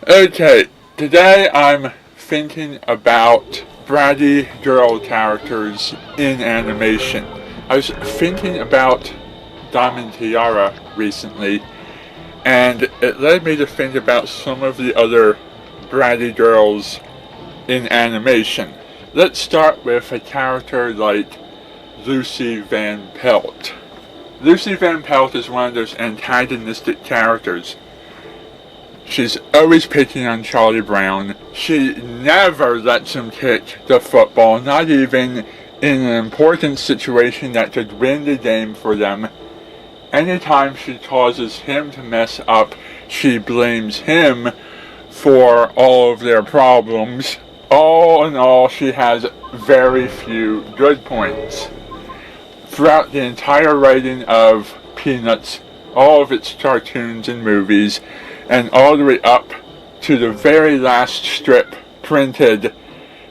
Okay, today I'm thinking about bratty girl characters in animation. I was thinking about Diamond Tiara recently, and it led me to think about some of the other bratty girls in animation. Let's start with a character like Lucy Van Pelt. Lucy Van Pelt is one of those antagonistic characters. She's always picking on Charlie Brown. She never lets him kick the football, not even in an important situation that could win the game for them. Anytime she causes him to mess up, she blames him for all of their problems. All in all, she has very few good points. Throughout the entire writing of Peanuts, all of its cartoons and movies, and all the way up to the very last strip printed,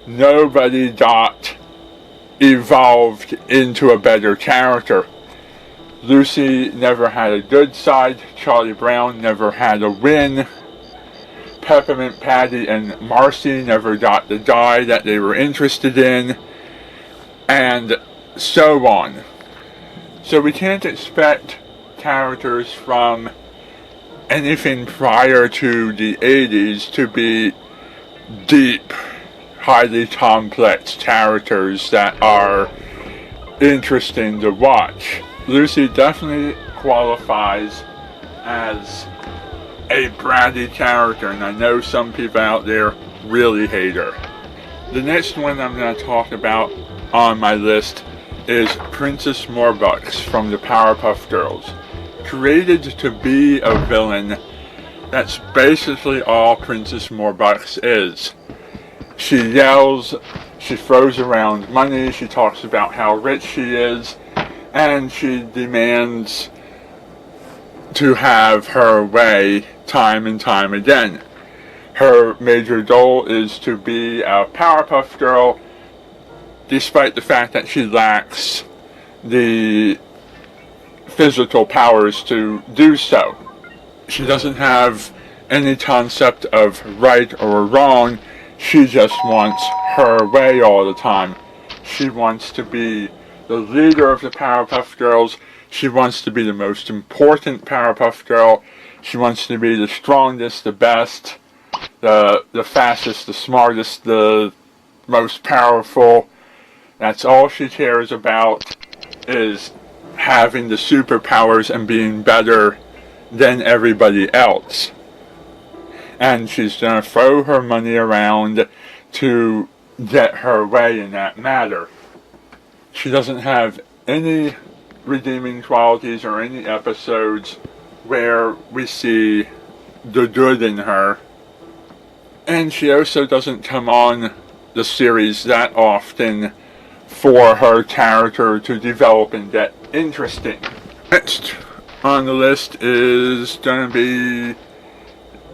nobody got evolved into a better character. Lucy never had a good side. Charlie Brown never had a win. Peppermint Patty and Marcy never got the guy that they were interested in. And so on. So we can't expect characters from anything prior to the 80s to be deep, highly complex characters that are interesting to watch. Lucy definitely qualifies as a bratty character, and I know some people out there really hate her. The next one I'm going to talk about on my list is Princess Morbucks from the Powerpuff Girls. Created to be a villain, that's basically all Princess Morbucks is. She yells, she throws around money, she talks about how rich she is, and she demands to have her way time and time again. Her major goal is to be a Powerpuff Girl, despite the fact that she lacks the physical powers to do so. She doesn't have any concept of right or wrong. She just wants her way all the time. She wants to be the leader of the Powerpuff Girls. She wants to be the most important Powerpuff Girl. She wants to be the strongest, the best, the fastest, the smartest, the most powerful. That's all she cares about, is having the superpowers and being better than everybody else. And she's going to throw her money around to get her way in that matter. She doesn't have any redeeming qualities or any episodes where we see the good in her. And she also doesn't come on the series that often for her character to develop and get interesting. Next on the list is going to be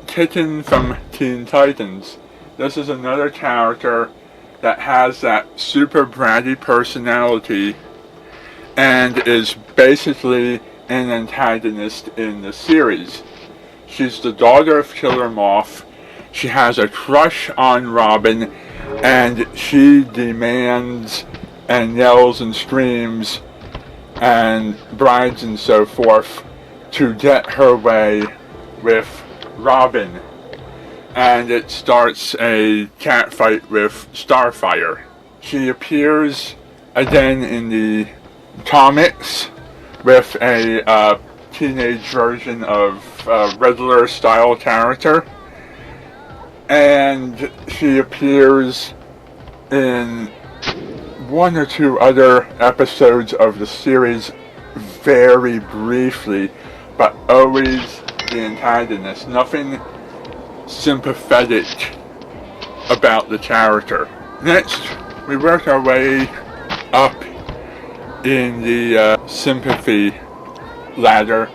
Kitten from Teen Titans. This is another character that has that super bratty personality and is basically an antagonist in the series. She's the daughter of Killer Moth. She has a crush on Robin, and she demands and yells and screams and brides and so forth to get her way with Robin. And it starts a catfight with Starfire. She appears again in the comics with a teenage version of Riddler style character. And she appears in one or two other episodes of the series very briefly, but always the antagonist. Nothing sympathetic about the character. Next, we work our way up in the sympathy ladder,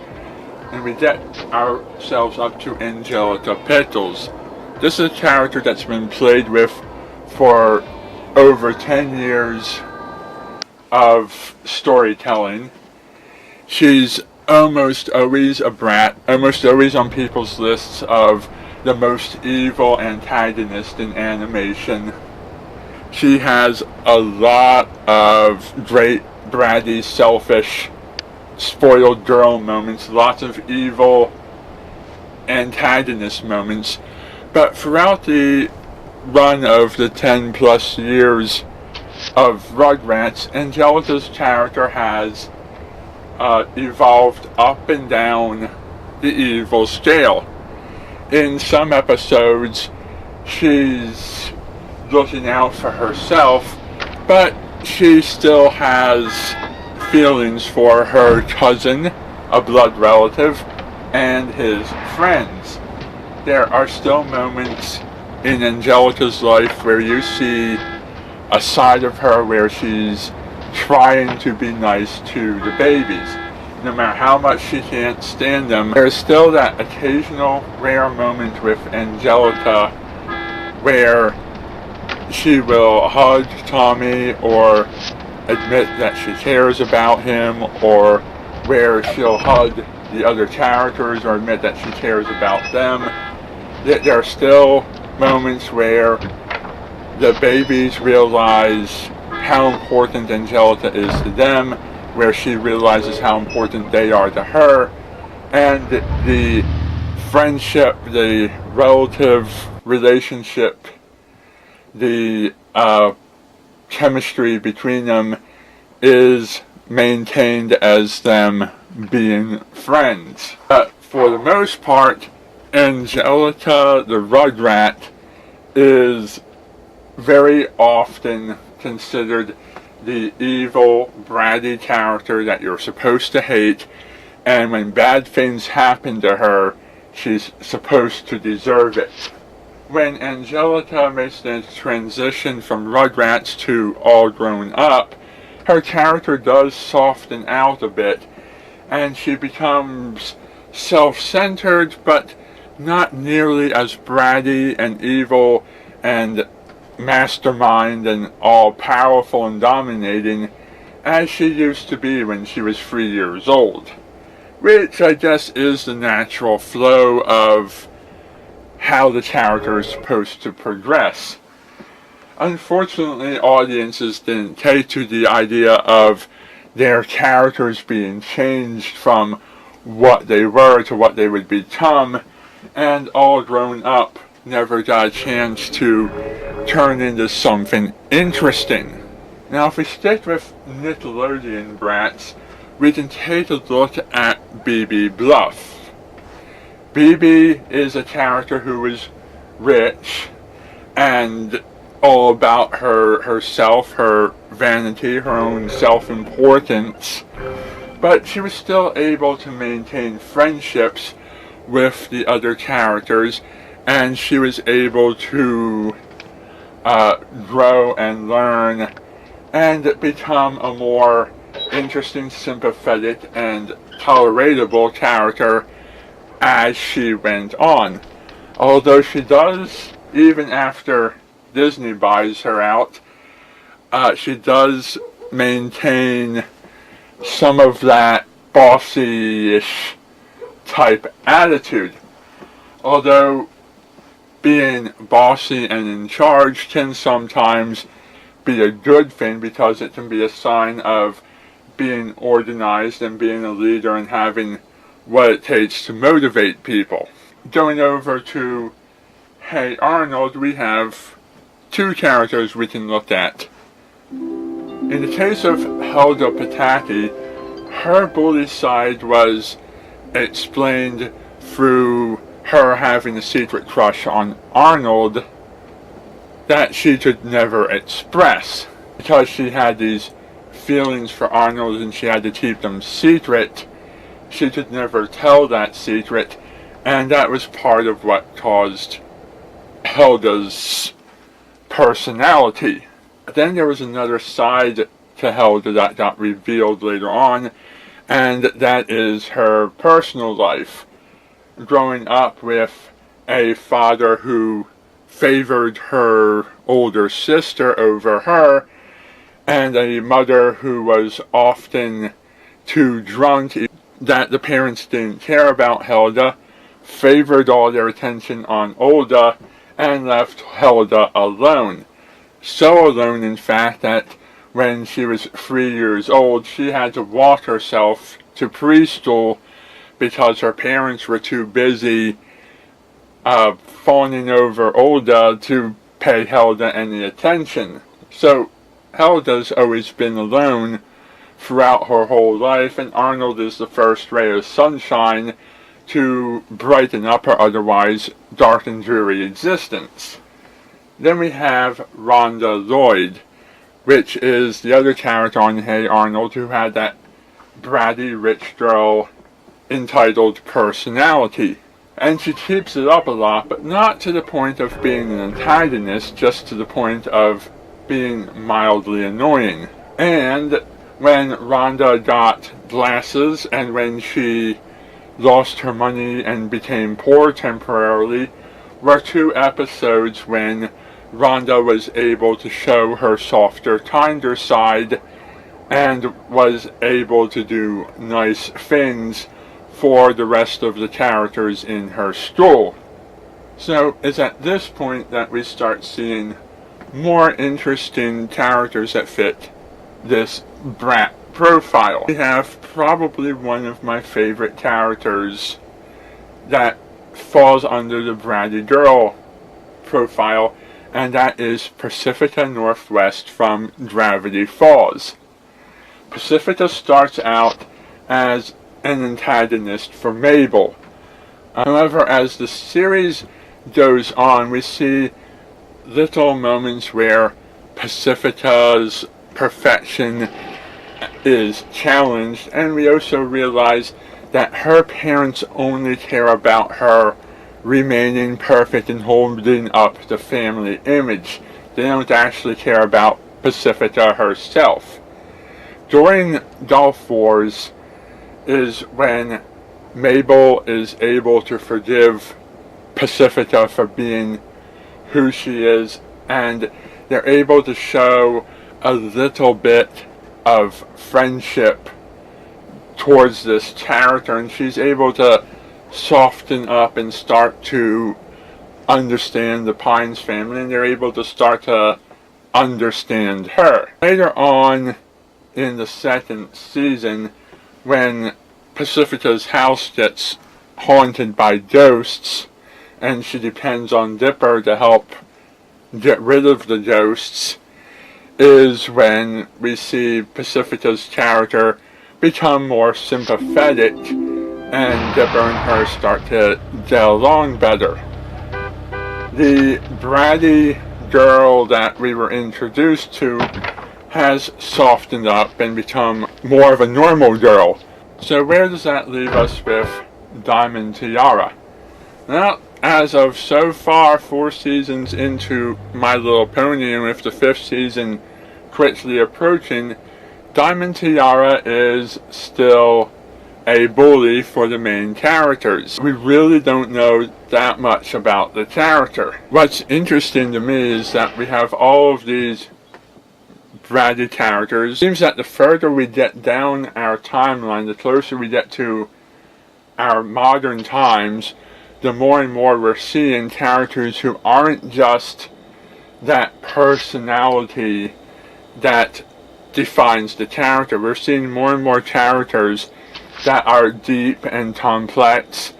and we get ourselves up to Angelica Pickles. This is a character that's been played with for over 10 years of storytelling. She's almost always a brat, almost always on people's lists of the most evil antagonist in animation. She has a lot of great bratty, selfish, spoiled girl moments, lots of evil antagonist moments, but throughout the run of the 10 plus years of Rugrats, Angelica's character has evolved up and down the evil scale. In some episodes, she's looking out for herself, but she still has feelings for her cousin, a blood relative, and his friends. There are still moments in Angelica's life where you see a side of her where she's trying to be nice to the babies. No matter how much she can't stand them, there's still that occasional rare moment with Angelica where she will hug Tommy or admit that she cares about him, or where she'll hug the other characters or admit that she cares about them. There are still moments where the babies realize how important Angelica is to them, where she realizes how important they are to her, and the friendship, the relative relationship, the chemistry between them is maintained as them being friends. But for the most part, Angelica the Rugrat is very often considered the evil, bratty character that you're supposed to hate, and when bad things happen to her, she's supposed to deserve it. When Angelica makes the transition from Rugrats to All Grown Up, her character does soften out a bit, and she becomes self-centered, but not nearly as bratty and evil and mastermind and all-powerful and dominating as she used to be when she was 3 years old. Which I guess is the natural flow of how the character is supposed to progress. Unfortunately, audiences didn't take to the idea of their characters being changed from what they were to what they would become, and All Grown Up never got a chance to turn into something interesting. Now, if we stick with Nickelodeon Brats, we can take a look at BB Bluff. BB is a character who is rich and all about herself, her vanity, her own self-importance, but she was still able to maintain friendships with the other characters, and she was able to grow and learn and become a more interesting, sympathetic, and tolerable character as she went on. Although she does, even after Disney buys her out, she does maintain some of that bossy-ish type attitude. Although being bossy and in charge can sometimes be a good thing because it can be a sign of being organized and being a leader and having what it takes to motivate people. Going over to Hey Arnold, we have two characters we can look at. In the case of Helga Pataki, her bully side was explained through her having a secret crush on Arnold that she could never express. Because she had these feelings for Arnold and she had to keep them secret, she could never tell that secret, and that was part of what caused Helga's personality. Then there was another side to Helga that got revealed later on, and that is her personal life. Growing up with a father who favored her older sister over her, and a mother who was often too drunk, that the parents didn't care about Helga, favored all their attention on Olda and left Hilda alone. So alone, in fact, that when she was 3 years old, she had to walk herself to preschool because her parents were too busy fawning over Olda to pay Hilda any attention. So Hilda's always been alone throughout her whole life, and Arnold is the first ray of sunshine to brighten up her otherwise dark and dreary existence. Then we have Rhonda Lloyd, which is the other character on Hey Arnold, who had that bratty rich girl entitled personality. And she keeps it up a lot, but not to the point of being an antagonist, just to the point of being mildly annoying. And when Rhonda got glasses and when she lost her money and became poor temporarily were two episodes when Rhonda was able to show her softer, kinder side and was able to do nice things for the rest of the characters in her school. So it's at this point that we start seeing more interesting characters that fit this Brat profile. We have probably one of my favorite characters that falls under the bratty girl profile, and that is Pacifica Northwest from Gravity Falls. Pacifica starts out as an antagonist for Mabel. However, as the series goes on, we see little moments where Pacifica's perfection is challenged, and we also realize that her parents only care about her remaining perfect and holding up the family image. They don't actually care about Pacifica herself. During Gulf Wars is when Mabel is able to forgive Pacifica for being who she is, and they're able to show a little bit of friendship towards this character, and she's able to soften up and start to understand the Pines family, and they're able to start to understand her. Later on in the second season, when Pacifica's house gets haunted by ghosts and she depends on Dipper to help get rid of the ghosts, is when we see Pacifica's character become more sympathetic and Dipper and her start to get along better. The bratty girl that we were introduced to has softened up and become more of a normal girl. So where does that leave us with Diamond Tiara? Well, as of so far 4 seasons into My Little Pony, and with the 5th season quickly approaching, Diamond Tiara is still a bully for the main characters. We really don't know that much about the character. What's interesting to me is that we have all of these bratty characters. It seems that the further we get down our timeline, the closer we get to our modern times, the more and more we're seeing characters who aren't just that personality that defines the character. We're seeing more and more characters that are deep and complex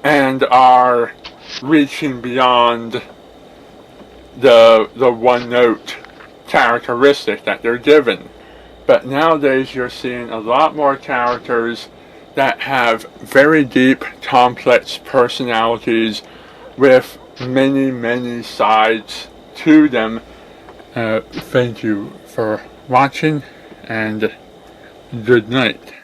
and are reaching beyond the one-note characteristic that they're given. But nowadays you're seeing a lot more characters that have very deep, complex personalities with many sides to them. Thank you for watching, and good night.